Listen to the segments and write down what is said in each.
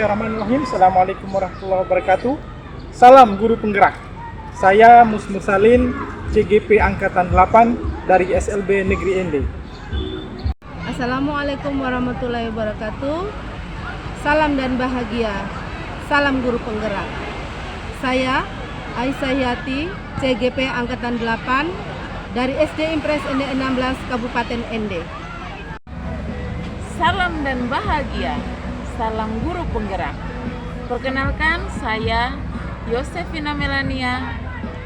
Bismillahirrahmanirrahim. Assalamualaikum warahmatullahi wabarakatuh. Salam guru penggerak. Saya Mus Mursalin, CGP Angkatan 8 dari SLB Negeri Ende. Assalamualaikum warahmatullahi wabarakatuh. Salam dan bahagia. Salam guru penggerak. Saya Aisyah Yati, CGP Angkatan 8 dari SD Impres Ende 16 Kabupaten Ende. Salam dan bahagia, salam guru penggerak. Perkenalkan, saya Yosefina Melania,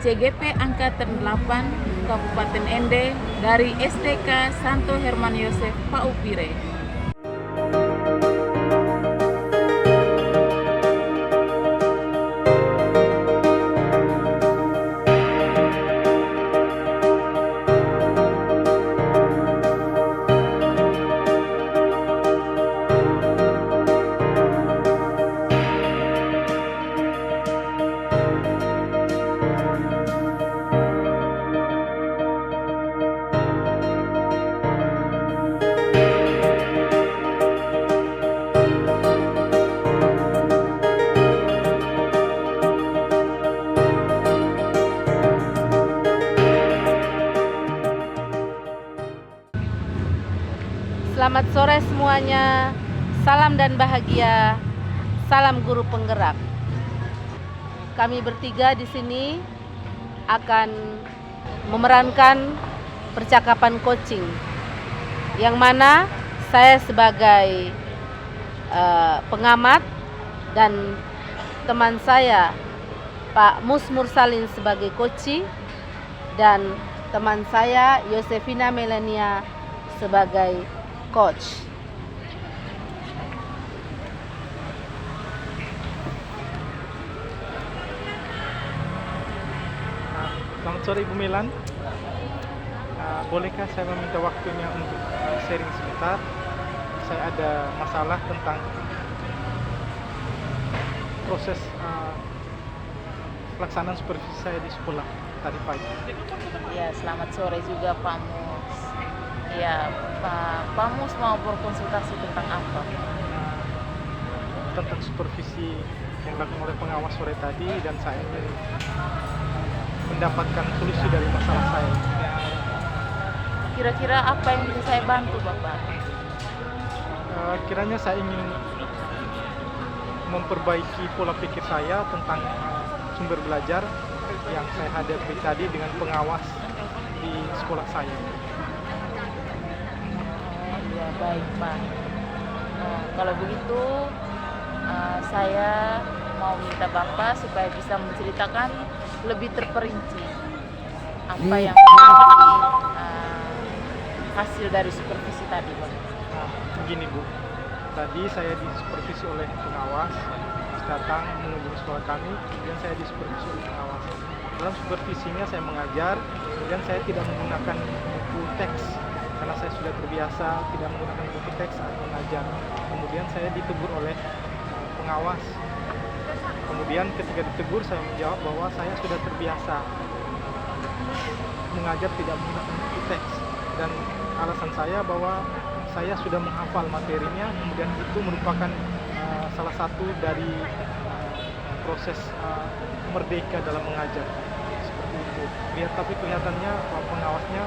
CGP Angkatan 8 Kabupaten Ende dari STK Santo Herman Yosef Paupire. Selamat sore semuanya. Salam dan bahagia. Salam guru penggerak. Kami bertiga di sini akan memerankan percakapan coaching, yang mana saya sebagai pengamat dan teman saya Pak Mus Mursalin sebagai coach dan teman saya Yosefina Melania sebagai coach. Selamat sore Ibu Melan. Bolehkah saya meminta waktunya untuk sharing sebentar? Saya ada masalah tentang proses pelaksanaan supervisi saya di sekolah tadi pagi. Ya, selamat sore juga Pak Mus. Ya, Pak Mus mau berkonsultasi tentang apa? Tentang supervisi yang dilakukan oleh pengawas sore tadi, dan saya ingin mendapatkan solusi dari masalah saya. Kira-kira apa yang bisa saya bantu Bapak? Kiranya saya ingin memperbaiki pola pikir saya tentang sumber belajar yang saya hadapi tadi dengan pengawas di sekolah saya. Ya, baik Pak. Kalau begitu saya mau minta Bapak supaya bisa menceritakan lebih terperinci apa yang menjadi hasil dari supervisi tadi, Pak. Begini Bu, tadi saya disupervisi oleh pengawas, datang mengunjungi sekolah kami, kemudian saya disupervisi oleh pengawas. Dalam supervisinya saya mengajar, kemudian saya tidak menggunakan buku teks karena saya sudah terbiasa tidak menggunakan buku teks saat mengajar. Kemudian saya ditegur oleh pengawas. Kemudian ketika ditegur saya menjawab bahwa saya sudah terbiasa mengajar tidak menggunakan buku teks, dan alasan saya bahwa saya sudah menghafal materinya. Kemudian itu merupakan salah satu dari proses merdeka dalam mengajar, seperti itu. Tapi kelihatannya pengawasnya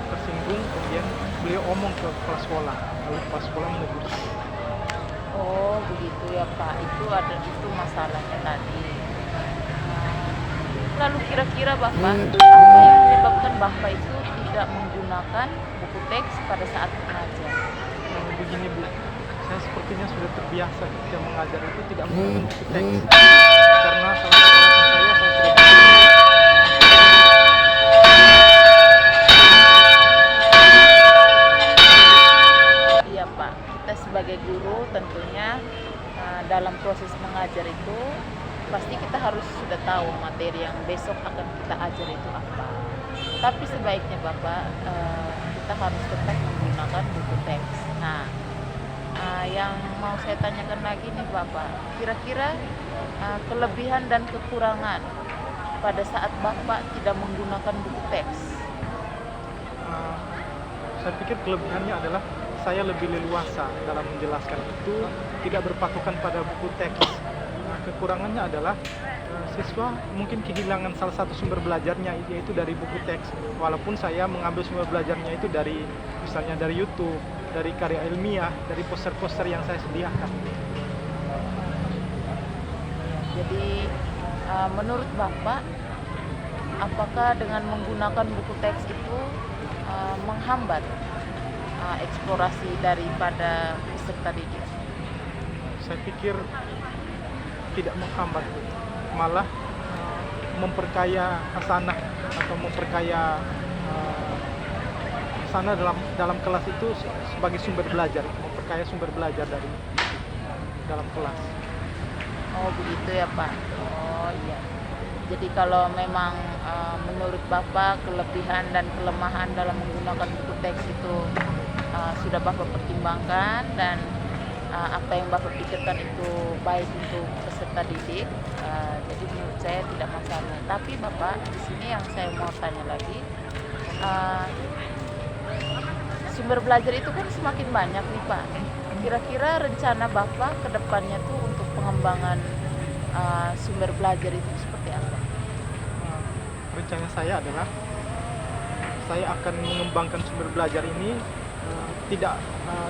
tersinggung, kemudian beliau omong ke kepala sekolah, lalu kepala sekolah menegur saya. Oh begitu ya Pak, itu masalahnya tadi. Lalu kira-kira Bapak, apa yang menyebabkan Bapak itu tidak menggunakan buku teks pada saat mengajar? Begini Bu, saya sepertinya sudah terbiasa ketika mengajar itu tidak menggunakan buku teks, karena salah satu alasan saya sudah Iya Pak, kita sebagai guru tentunya dalam proses mengajar itu pasti kita harus sudah tahu materi yang besok akan kita ajar itu apa. Tapi sebaiknya Bapak kita harus tetap menggunakan buku teks. Nah, yang mau saya tanyakan lagi nih Bapak, kira-kira kelebihan dan kekurangan pada saat Bapak tidak menggunakan buku teks? saya pikir kelebihannya adalah saya lebih leluasa dalam menjelaskan itu, tidak berpatokan pada buku teks. Kekurangannya adalah siswa mungkin kehilangan salah satu sumber belajarnya, yaitu dari buku teks. Walaupun saya mengambil sumber belajarnya itu dari misalnya dari YouTube, dari karya ilmiah, dari poster-poster yang saya sediakan. Jadi menurut Bapak, apakah dengan menggunakan buku teks itu menghambat eksplorasi daripada peserta didik? Saya pikir tidak menghambat, malah memperkaya hasanah atau memperkaya hasanah dalam kelas itu sebagai sumber belajar, memperkaya sumber belajar dari dalam kelas. Oh begitu ya Pak. Oh iya. Jadi kalau memang menurut Bapak kelebihan dan kelemahan dalam menggunakan buku teks itu sudah Bapak pertimbangkan, dan apa yang Bapak pikirkan itu baik untuk peserta didik, jadi menurut saya tidak masalah. Tapi Bapak, di sini yang saya mau tanya lagi, sumber belajar itu kan semakin banyak nih Pak. Kira-kira rencana Bapak ke depannya tuh untuk pengembangan sumber belajar itu seperti apa? Rencana saya adalah saya akan mengembangkan sumber belajar ini tidak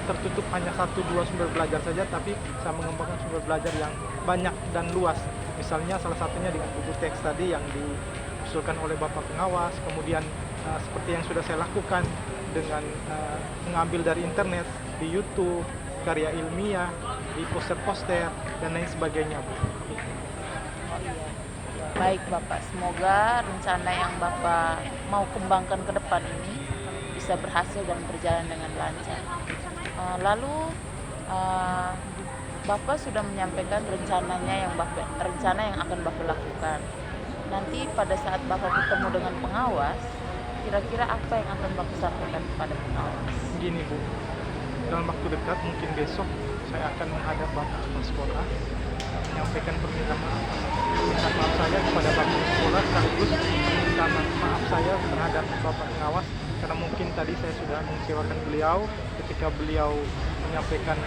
tertutup hanya 1-2 sumber belajar saja, tapi saya mengembangkan sumber belajar yang banyak dan luas. Misalnya salah satunya dengan buku teks tadi yang diusulkan oleh Bapak Pengawas, kemudian seperti yang sudah saya lakukan dengan mengambil dari internet, di YouTube, karya ilmiah, di poster-poster, dan lain sebagainya. Baik Bapak, semoga rencana yang Bapak mau kembangkan ke depan ini bisa berhasil dan berjalan dengan lancar. Lalu Bapak sudah menyampaikan rencana yang akan Bapak lakukan. Nanti pada saat Bapak bertemu dengan pengawas, kira-kira apa yang akan Bapak sampaikan kepada pengawas? Begini Bu, dalam waktu dekat mungkin besok saya akan menghadap Bapak Kepala Sekolah, menyampaikan permintaan maaf saya kepada Bapak Sekolah, sekaligus permintaan maaf saya terhadap Bapak Pengawas, karena mungkin tadi saya sudah mengecewakan beliau ketika beliau menyampaikan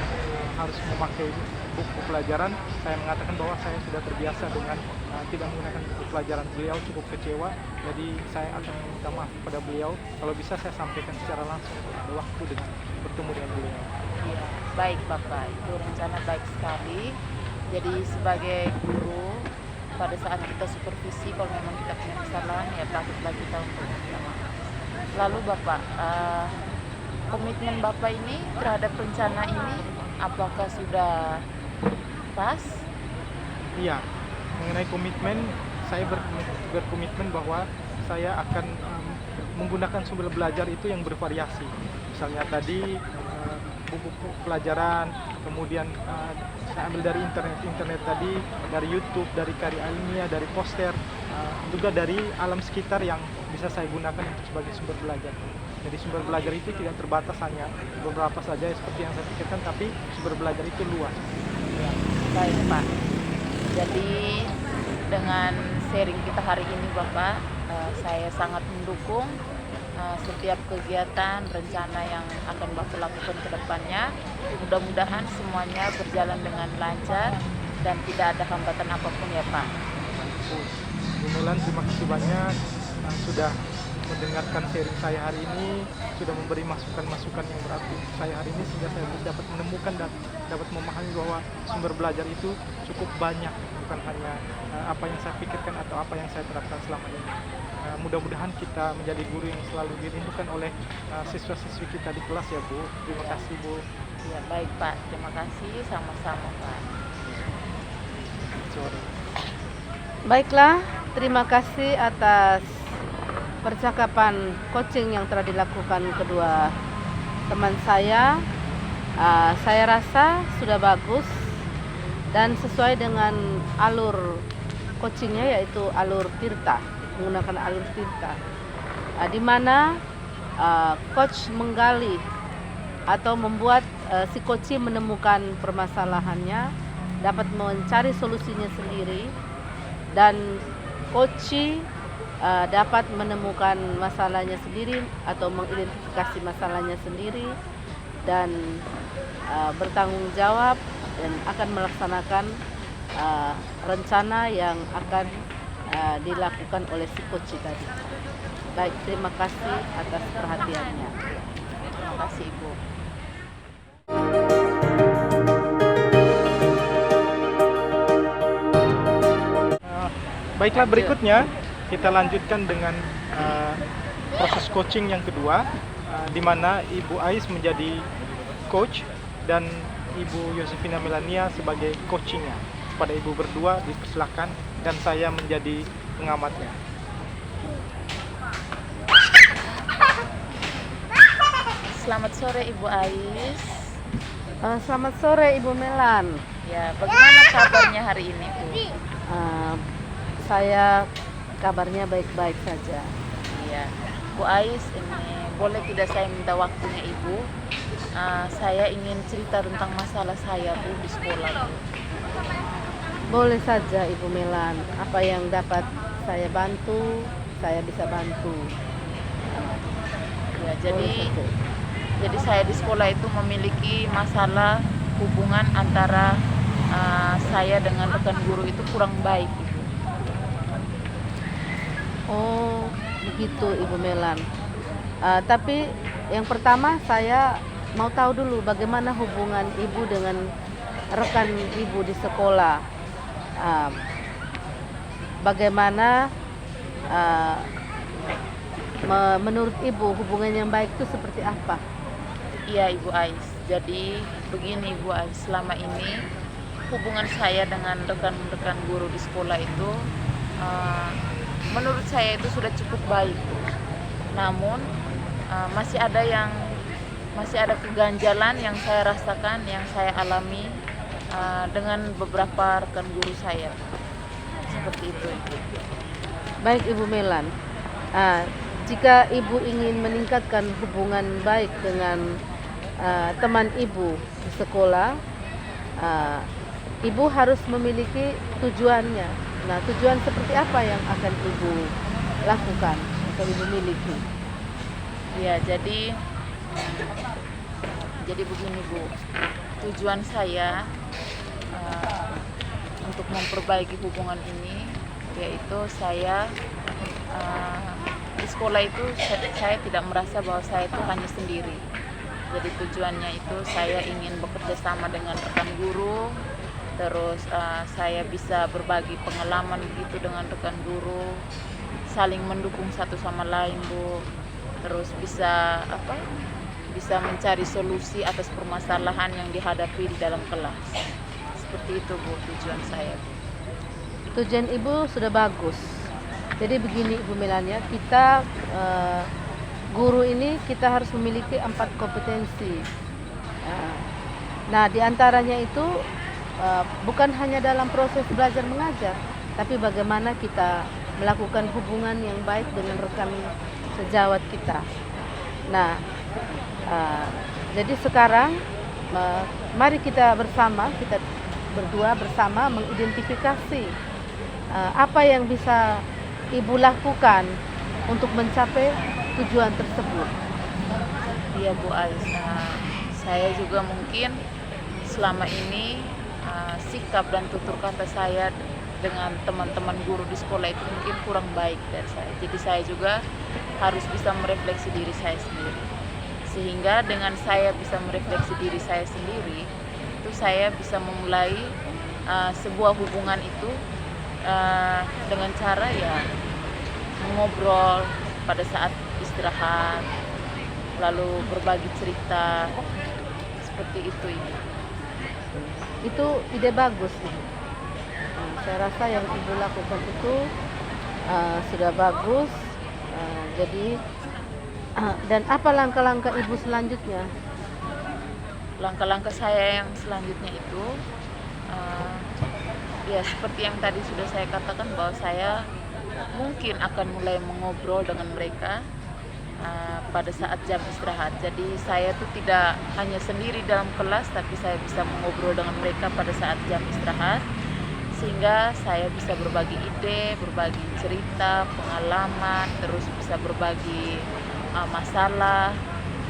harus memakai buku pelajaran. Saya mengatakan bahwa saya sudah terbiasa dengan tidak menggunakan buku pelajaran. Beliau cukup kecewa, jadi saya akan meminta maaf kepada beliau. Kalau bisa saya sampaikan secara langsung pada waktu dengan bertemu dengan beliau. Ya, baik Bapak, itu rencana baik sekali. Jadi sebagai guru, pada saat kita supervisi, kalau memang kita punya kesalahan, ya patutlah kita untuk minta maaf. Lalu Bapak, komitmen Bapak ini terhadap rencana ini, apakah sudah pas? Iya, mengenai komitmen, saya berkomitmen bahwa saya akan menggunakan sumber belajar itu yang bervariasi. Misalnya tadi buku pelajaran, kemudian saya ambil dari internet tadi, dari YouTube, dari karya ilmiah, dari poster, juga dari alam sekitar yang bisa saya gunakan untuk sebagai sumber belajar. Jadi sumber belajar itu tidak terbatas hanya beberapa saja seperti yang saya pikirkan, tapi sumber belajar itu luas. Ya, baik Pak. Jadi dengan sharing kita hari ini Bapak, saya sangat mendukung setiap kegiatan, rencana yang akan Bapak lakukan ke depannya. Mudah-mudahan semuanya berjalan dengan lancar dan tidak ada hambatan apapun ya Pak. Bu Mulan, terima kasih banyak sudah mendengarkan sharing saya hari ini, sudah memberi masukan-masukan yang berarti saya hari ini, sehingga saya dapat menemukan dan dapat memahami bahwa sumber belajar itu cukup banyak, bukan hanya apa yang saya pikirkan atau apa yang saya terapkan selama ini. Mudah-mudahan kita menjadi guru yang selalu dirindukan oleh siswa-siswi kita di kelas ya Bu. Terima kasih Bu. Ya baik Pak, terima kasih, sama-sama Pak. Baiklah, terima kasih atas percakapan coaching yang telah dilakukan kedua teman saya. Saya rasa sudah bagus dan sesuai dengan alur coachingnya, yaitu alur Tirta, menggunakan alur Tirta, di mana coach menggali atau membuat si coach menemukan permasalahannya, dapat mencari solusinya sendiri, dan coach dapat menemukan masalahnya sendiri atau mengidentifikasi masalahnya sendiri, dan bertanggung jawab dan akan melaksanakan rencana yang akan dilakukan oleh si coach tadi. Baik, terima kasih atas perhatiannya. Terima kasih Ibu. Baiklah, berikutnya kita lanjutkan dengan proses coaching yang kedua, di mana Ibu Ais menjadi coach dan Ibu Yosefina Melania sebagai coachingnya. Pada Ibu berdua dipersilakan dan saya menjadi pengamatnya. Selamat sore Ibu Ais. Selamat sore Ibu Melan. Ya, bagaimana kabarnya hari ini Bu? Saya kabarnya baik-baik saja. Iya, Bu Ais, ini boleh tidak saya minta waktunya Ibu? Saya ingin cerita tentang masalah saya Bu di sekolah Bu. Boleh saja Ibu Melan, apa yang dapat saya bantu, saya bisa bantu. Ya, Boleh saja. jadi saya di sekolah itu memiliki masalah hubungan antara saya dengan rekan guru itu kurang baik Ibu. Oh, begitu Ibu Melan. Tapi yang pertama saya mau tahu dulu bagaimana hubungan Ibu dengan rekan Ibu di sekolah. Bagaimana menurut Ibu hubungan yang baik itu seperti apa? Iya Ibu Ais, jadi begini Ibu Ais, selama ini hubungan saya dengan rekan-rekan guru di sekolah itu menurut saya itu sudah cukup baik Bu. Namun masih ada keganjalan yang saya rasakan, yang saya alami dengan beberapa rekan guru saya. Seperti itu Ibu. Baik Ibu Melan, jika Ibu ingin meningkatkan hubungan baik dengan teman Ibu di sekolah, Ibu harus memiliki tujuannya. Nah, tujuan seperti apa yang akan Ibu lakukan atau Ibu miliki? Ya, jadi begini Bu, tujuan saya untuk memperbaiki hubungan ini yaitu saya di sekolah itu saya tidak merasa bahwa saya itu hanya sendiri. Jadi tujuannya itu saya ingin bekerja sama dengan rekan guru, terus saya bisa berbagi pengalaman begitu dengan rekan guru, saling mendukung satu sama lain Bu, terus bisa mencari solusi atas permasalahan yang dihadapi di dalam kelas. Seperti itu Bu tujuan saya. Tujuan Ibu sudah bagus. Jadi begini Ibu Melania, kita guru ini kita harus memiliki 4 kompetensi. Nah, diantaranya itu bukan hanya dalam proses belajar mengajar, tapi bagaimana kita melakukan hubungan yang baik dengan rekan sejawat kita. Nah, jadi sekarang mari kita berdua bersama mengidentifikasi apa yang bisa Ibu lakukan untuk mencapai tujuan tersebut. Iya Bu Ais, saya juga mungkin selama ini sikap dan tutur kata saya dengan teman-teman guru di sekolah itu mungkin kurang baik dari saya. Jadi saya juga harus bisa merefleksi diri saya sendiri. Sehingga dengan saya bisa merefleksi diri saya sendiri, itu saya bisa memulai sebuah hubungan itu dengan cara ya mengobrol pada saat istirahat, lalu berbagi cerita, seperti itu Ibu. Itu ide bagus Ibu. Saya rasa yang Ibu lakukan itu sudah bagus. Jadi dan apa langkah-langkah Ibu selanjutnya? Langkah-langkah saya yang selanjutnya itu ya seperti yang tadi sudah saya katakan bahwa saya mungkin akan mulai mengobrol dengan mereka pada saat jam istirahat. Jadi saya tuh tidak hanya sendiri dalam kelas, tapi saya bisa mengobrol dengan mereka pada saat jam istirahat, sehingga saya bisa berbagi ide, berbagi cerita, pengalaman, terus bisa berbagi masalah,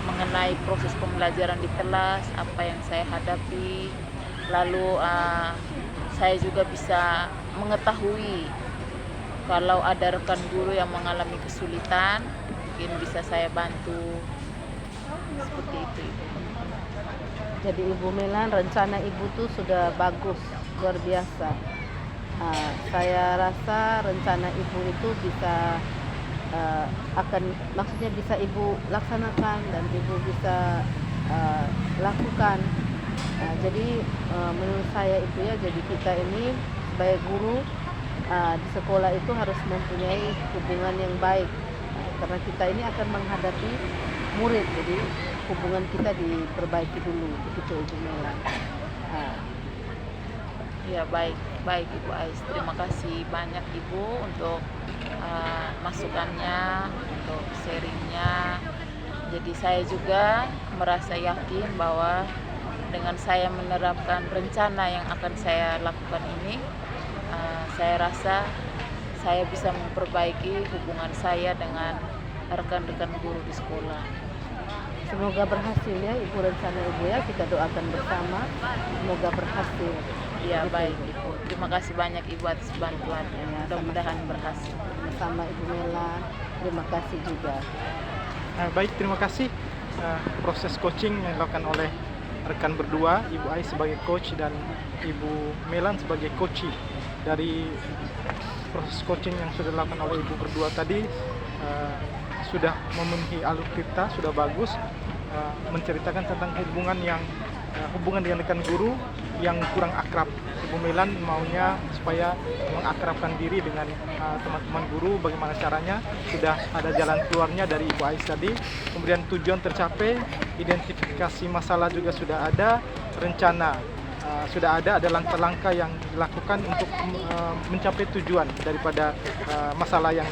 mengenai proses pembelajaran di kelas, apa yang saya hadapi. Lalu saya juga bisa mengetahui kalau ada rekan guru yang mengalami kesulitan, mungkin bisa saya bantu. Seperti itu, Ibu. Jadi Ibu Melan, rencana Ibu tuh sudah bagus, luar biasa. Saya rasa rencana Ibu itu bisa maksudnya bisa Ibu laksanakan dan Ibu bisa lakukan. Jadi menurut saya itu ya, jadi kita ini sebagai guru di sekolah itu harus mempunyai hubungan yang baik, karena kita ini akan menghadapi murid, jadi hubungan kita diperbaiki dulu, begitu Ibu Melan. Ya, baik Ibu Ais. Terima kasih banyak Ibu untuk masukannya, untuk sharingnya. Jadi saya juga merasa yakin bahwa dengan saya menerapkan rencana yang akan saya lakukan ini, saya rasa saya bisa memperbaiki hubungan saya dengan rekan-rekan guru di sekolah. Semoga berhasil ya Ibu, rencana Ibu ya, kita doakan bersama, semoga berhasil. Ya, Gitu, baik Ibu. Ibu. Terima kasih banyak Ibu atas bantuannya. Ya, Mudah-mudahan berhasil. Sama Ibu Melan, terima kasih juga. Baik, terima kasih. Proses coaching yang dilakukan oleh rekan berdua, Ibu Ais sebagai coach dan Ibu Melan sebagai coachee. Dari proses coaching yang sudah dilakukan oleh Ibu berdua tadi, sudah memenuhi alur kita, sudah bagus, menceritakan tentang hubungan dengan rekan guru yang kurang akrab. Ibu Melan maunya supaya mengakrabkan diri dengan teman-teman guru. Bagaimana caranya? Sudah ada jalan keluarnya dari Ibu Ais tadi. Kemudian tujuan tercapai, identifikasi masalah juga sudah ada, rencana sudah ada langkah-langkah yang dilakukan untuk mencapai tujuan daripada masalah yang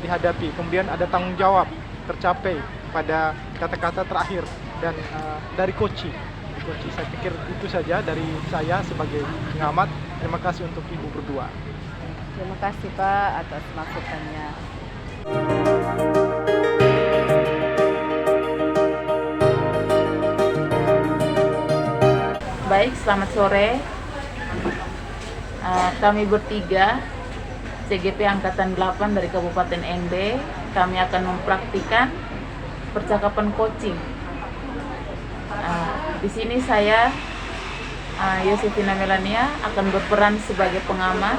dihadapi. Kemudian ada tanggung jawab tercapai pada kata-kata terakhir dan dari coaching. Saya pikir itu saja dari saya sebagai pengamat. Terima kasih untuk Ibu berdua. Terima kasih Pak atas masukannya. Baik, selamat sore. Kami bertiga, CGP Angkatan 8 dari Kabupaten ND, kami akan mempraktikkan percakapan coaching. Di sini saya, Yosefina Melania, akan berperan sebagai pengamat,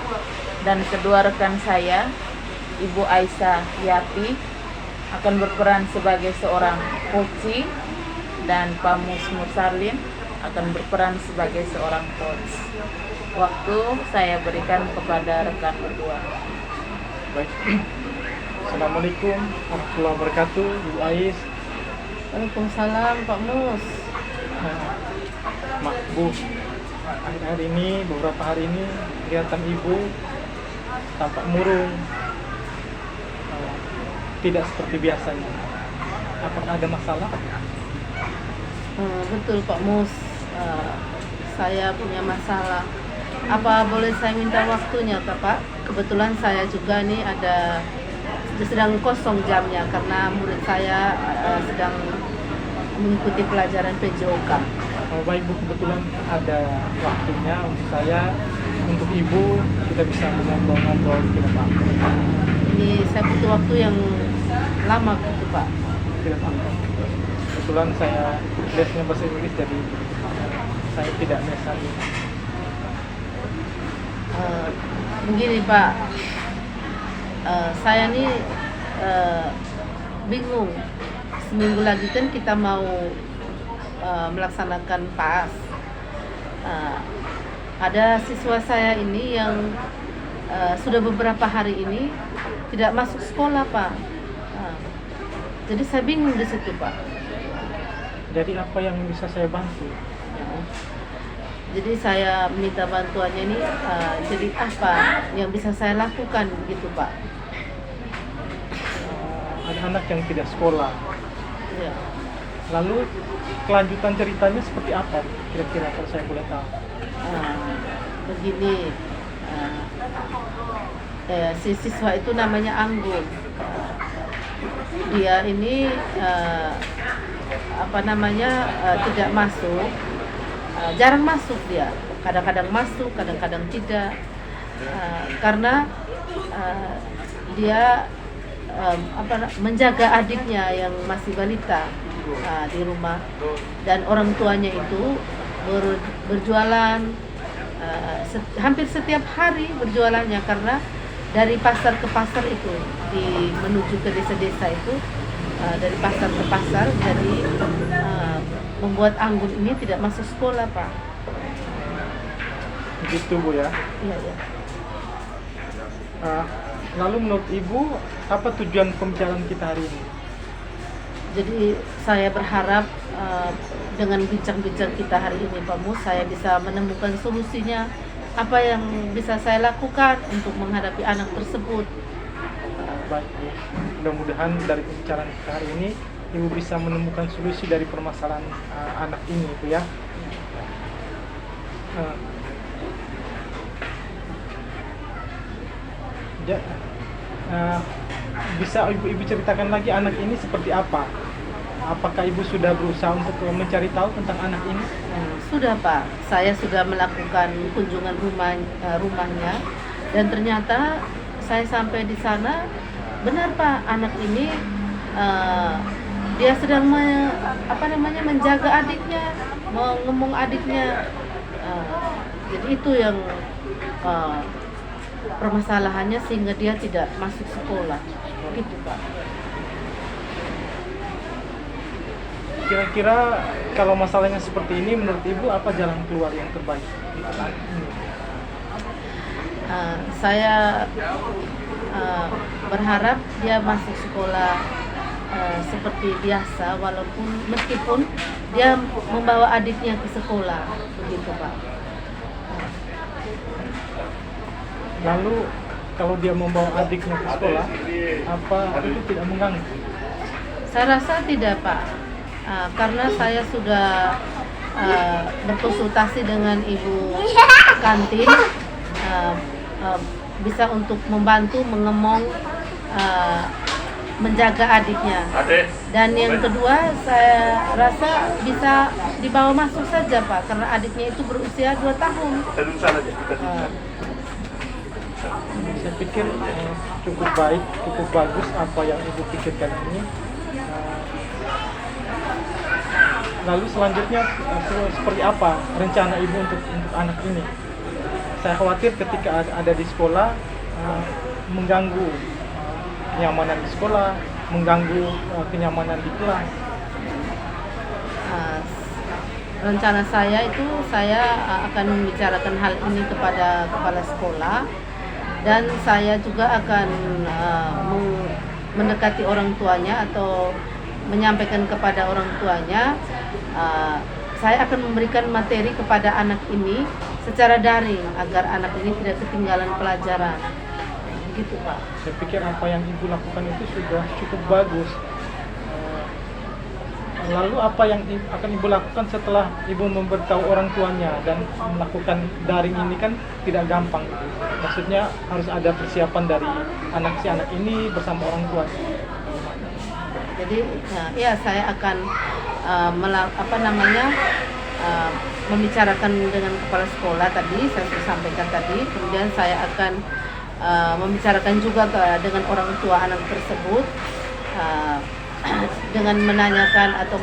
dan kedua rekan saya, Ibu Aisyah Yati, akan berperan sebagai seorang coachee, dan Pak Musmur Sarlin akan berperan sebagai seorang coach. Waktu saya berikan kepada rekan berdua. Baik. Assalamualaikum warahmatullahi wabarakatuh, Ibu Ais. Waalaikumsalam Pak Mus. Mak Bu, akhir-akhir ini, beberapa hari ini kelihatan Ibu tampak murung, tidak seperti biasanya. Apakah ada masalah? Betul Pak Mus, saya punya masalah. Apa boleh saya minta waktunya Pak? Kebetulan saya juga nih sedang kosong jamnya karena murid saya sedang mengikuti pelajaran PJOK. Baik Bu, kebetulan ada waktunya untuk saya, untuk Ibu, kita bisa ngobrol-ngobrol tidak Pak. Ini saya butuh waktu yang lama gitu Pak. Tidak apa. Kebetulan saya lesnya bahasa Inggris, jadi saya tidak les lagi. Begini Pak, saya nih bingung. Seminggu lagi kan kita mau melaksanakan PAS. Ada siswa saya ini yang sudah beberapa hari ini tidak masuk sekolah Pak. Jadi saya bingung di situ Pak. Jadi apa yang bisa saya bantu? Jadi saya minta bantuannya ini, jadi apa yang bisa saya lakukan gitu Pak? Ada anak yang tidak sekolah. Ya. Lalu kelanjutan ceritanya seperti apa? Kira-kira kalau saya boleh tahu. Begini, si siswa itu namanya Anggun. dia ini tidak masuk, jarang masuk dia. Kadang-kadang masuk, kadang-kadang tidak, karena dia menjaga adiknya yang masih balita di rumah, dan orang tuanya itu berjualan hampir setiap hari berjualannya, karena dari pasar ke pasar itu menuju ke desa-desa itu, dari pasar ke pasar, jadi membuat Anggun ini tidak masuk sekolah, Pak. Begitu Bu ya. Iya, ya. Lalu menurut Ibu apa tujuan pembicaraan kita hari ini? Jadi saya berharap dengan bincang-bincang kita hari ini, Pak Mus, saya bisa menemukan solusinya, apa yang bisa saya lakukan untuk menghadapi anak tersebut. Baik Bu, mudah-mudahan dari pembicaraan kita hari ini Ibu bisa menemukan solusi dari permasalahan anak ini Bu ya. Bisa Ibu ceritakan lagi anak ini seperti apa? Apakah Ibu sudah berusaha untuk mencari tahu tentang anak ini? Sudah, Pak. Saya sudah melakukan kunjungan rumahnya, dan ternyata saya sampai di sana, benar Pak, anak ini dia sedang menjaga adiknya, mengemong adiknya. Jadi itu yang permasalahannya, sehingga dia tidak masuk sekolah, gitu Pak. Kira-kira kalau masalahnya seperti ini, menurut Ibu apa jalan keluar yang terbaik? Saya berharap dia masuk sekolah seperti biasa, meskipun dia membawa adiknya ke sekolah, begitu Pak. Lalu kalau dia membawa adiknya ke sekolah, apa itu tidak mengganggu? Saya rasa tidak, Pak. Karena saya sudah berkonsultasi dengan ibu kantin, bisa untuk membantu mengemong, menjaga adiknya. Dan yang kedua, saya rasa bisa dibawa masuk saja Pak, karena adiknya itu berusia 2 tahun. Saya pikir cukup baik, cukup bagus apa yang Ibu pikirkan ini. Lalu selanjutnya seperti apa rencana Ibu untuk anak ini? Saya khawatir ketika ada di sekolah mengganggu kenyamanan di sekolah, mengganggu kenyamanan di kelas. Rencana saya itu, saya akan membicarakan hal ini kepada kepala sekolah, dan saya juga akan mendekati orang tuanya atau menyampaikan kepada orang tuanya. Saya akan memberikan materi kepada anak ini secara daring agar anak ini tidak ketinggalan pelajaran. Begitu Pak. Saya pikir apa yang Ibu lakukan itu sudah cukup bagus. Lalu apa yang akan Ibu lakukan setelah Ibu memberitahu orang tuanya dan melakukan daring ini kan tidak gampang. Maksudnya harus ada persiapan dari anak ini bersama orang tua. Jadi ya saya akan membicarakan dengan kepala sekolah tadi, saya sudah sampaikan tadi. Kemudian saya akan membicarakan juga dengan orang tua anak tersebut, dengan menanyakan atau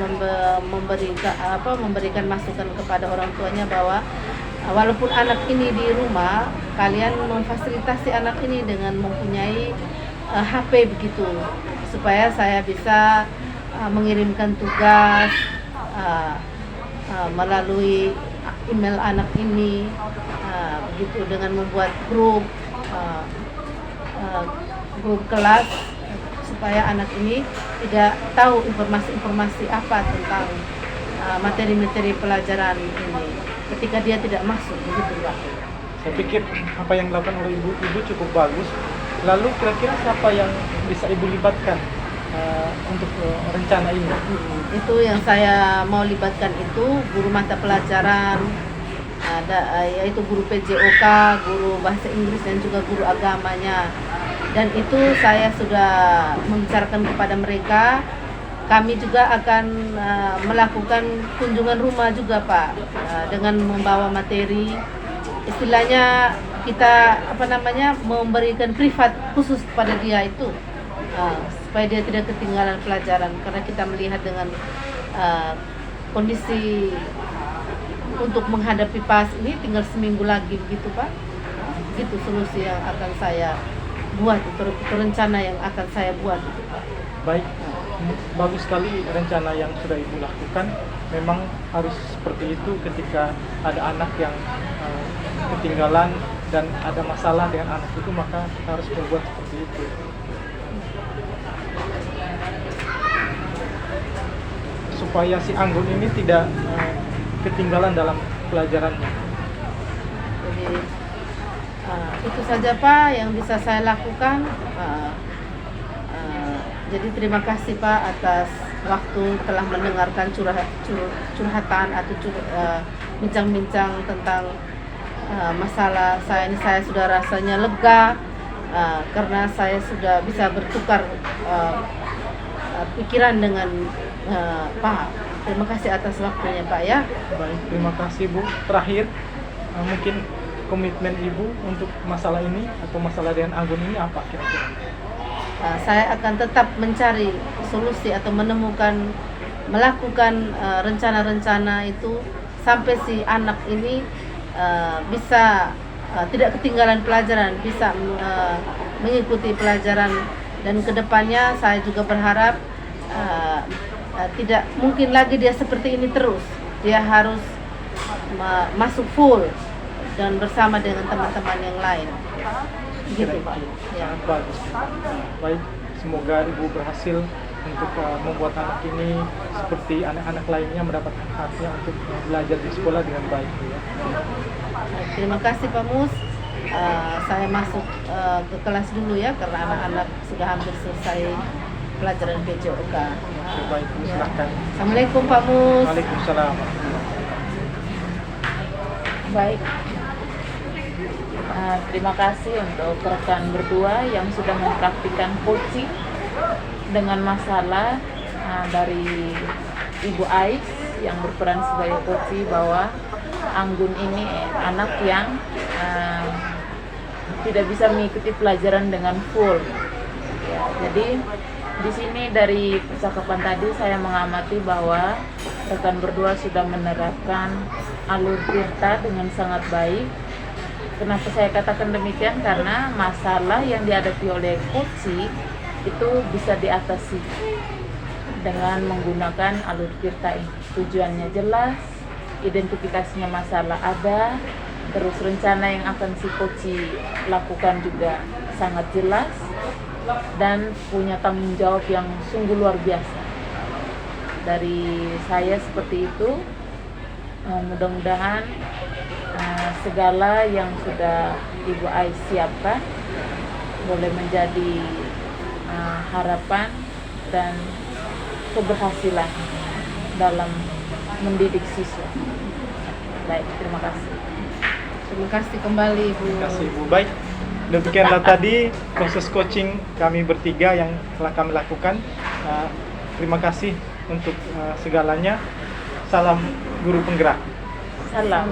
memberikan masukan kepada orang tuanya bahwa walaupun anak ini di rumah, kalian memfasilitasi anak ini dengan mempunyai HP begitu, supaya saya bisa mengirimkan tugas melalui email anak ini, begitu, dengan membuat grup kelas, supaya anak ini tidak tahu informasi-informasi apa tentang materi-materi pelajaran ini ketika dia tidak masuk, begitu Pak. Saya pikir apa yang dilakukan oleh Ibu cukup bagus. Lalu kira-kira siapa yang bisa Ibu libatkan untuk rencana ini? Itu yang saya mau libatkan itu guru mata pelajaran, yaitu guru PJOK, guru bahasa Inggris, dan juga guru agamanya. dan itu saya sudah membicarakan kepada mereka. Kami juga akan melakukan kunjungan rumah juga Pak, dengan membawa materi, istilahnya kita memberikan privat khusus kepada dia itu, supaya dia tidak ketinggalan pelajaran, karena kita melihat dengan kondisi untuk menghadapi PAS ini tinggal seminggu lagi begitu Pak. Itu solusi yang akan saya buat, itu rencana yang akan saya buat itu Pak. Baik, bagus sekali rencana yang sudah Ibu lakukan. Memang harus seperti itu ketika ada anak yang ketinggalan dan ada masalah dengan anak itu, maka kita harus berbuat seperti itu. Supaya si Anggun ini tidak ketinggalan dalam pelajarannya. Jadi itu saja Pak yang bisa saya lakukan. Jadi terima kasih Pak atas waktu telah mendengarkan curhatan atau bincang-bincang tentang masalah saya ini. Saya sudah rasanya lega karena saya sudah bisa bertukar pikiran dengan Pak. Terima kasih atas waktunya Pak ya. Baik, terima kasih Bu. Terakhir, mungkin komitmen Ibu untuk masalah ini atau masalah dengan Anggun ini apa kira-kira? Saya akan tetap mencari solusi atau melakukan rencana-rencana itu sampai si anak ini bisa tidak ketinggalan pelajaran, bisa mengikuti pelajaran, dan kedepannya saya juga berharap tidak mungkin lagi dia seperti ini terus. Dia harus masuk full dan bersama dengan teman-teman yang lain. Gitu Pak. Ya. Sangat bagus. Baik, semoga Ibu berhasil untuk membuat anak ini seperti anak-anak lainnya mendapatkan haknya untuk belajar di sekolah dengan baik. Ya. Terima kasih Pak Mus. Saya masuk ke kelas dulu ya, karena anak-anak sudah hampir selesai pelajaran PJOK. Baik, Bu, silakan. Assalamualaikum Pak Mus. Waalaikumsalam. Baik. Terima kasih untuk rekan berdua yang sudah mempraktikkan coaching dengan masalah dari Ibu Ais yang berperan sebagai coach, bahwa Anggun ini anak yang tidak bisa mengikuti pelajaran dengan full. Ya, jadi di sini dari percakapan tadi saya mengamati bahwa rekan berdua sudah menerapkan alur tirta dengan sangat baik. Kenapa saya katakan demikian? Karena masalah yang dihadapi oleh coach itu bisa diatasi dengan menggunakan alur tirta ini. Tujuannya jelas, identifikasinya masalah ada, terus rencana yang akan si coach lakukan juga sangat jelas, dan punya tanggung jawab yang sungguh luar biasa. Dari saya seperti itu, mudah-mudahan segala yang sudah Ibu Ais siapkan boleh menjadi harapan dan keberhasilan dalam mendidik siswa. Baik, terima kasih. Terima kasih kembali Ibu. Terima kasih Bu. Baik, demikianlah tadi proses coaching kami bertiga yang telah kami lakukan. Terima kasih untuk segalanya. Salam guru penggerak. Salam.